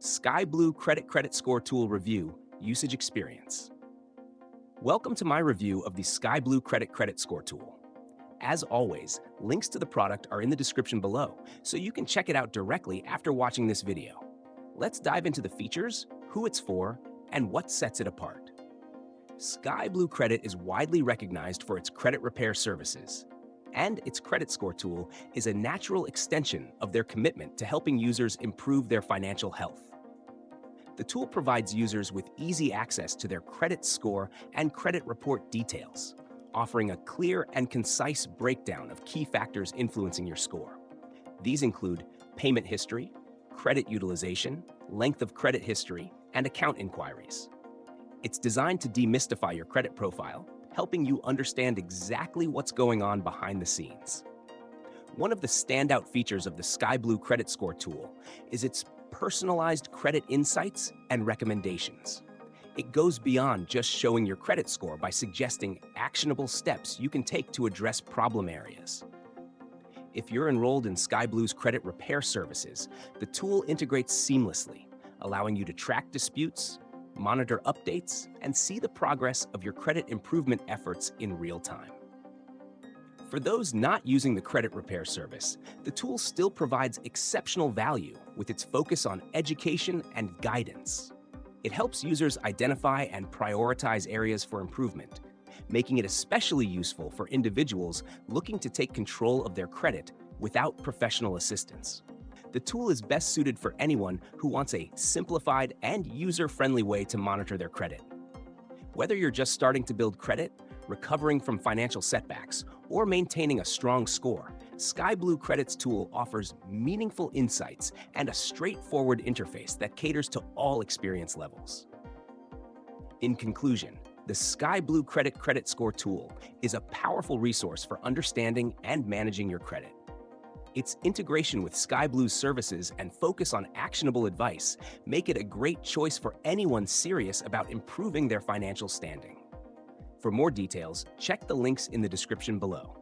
Sky Blue Credit Score Tool Review Usage Experience. Welcome to my review of the Sky Blue Credit Score Tool. As always, links to the product are in the description below, so you can check it out directly after watching this video. Let's dive into the features, who it's for, and what sets it apart. Sky Blue Credit is widely recognized for its credit repair services, and its credit score tool is a natural extension of their commitment to helping users improve their financial health. The tool provides users with easy access to their credit score and credit report details, offering a clear and concise breakdown of key factors influencing your score. These include payment history, credit utilization, length of credit history, and account inquiries. It's designed to demystify your credit profile, helping you understand exactly what's going on behind the scenes. One of the standout features of the Sky Blue Credit Score tool is its personalized credit insights and recommendations. It goes beyond just showing your credit score by suggesting actionable steps you can take to address problem areas. If you're enrolled in Sky Blue's credit repair services, the tool integrates seamlessly, allowing you to track disputes, monitor updates, and see the progress of your credit improvement efforts in real time. For those not using the credit repair service, the tool still provides exceptional value with its focus on education and guidance. It helps users identify and prioritize areas for improvement, making it especially useful for individuals looking to take control of their credit without professional assistance. The tool is best suited for anyone who wants a simplified and user-friendly way to monitor their credit. Whether you're just starting to build credit, recovering from financial setbacks, or maintaining a strong score, Sky Blue Credit's tool offers meaningful insights and a straightforward interface that caters to all experience levels. In conclusion, the Sky Blue Credit Score tool is a powerful resource for understanding and managing your credit. Its integration with Sky Blue's services and focus on actionable advice make it a great choice for anyone serious about improving their financial standing. For more details, check the links in the description below.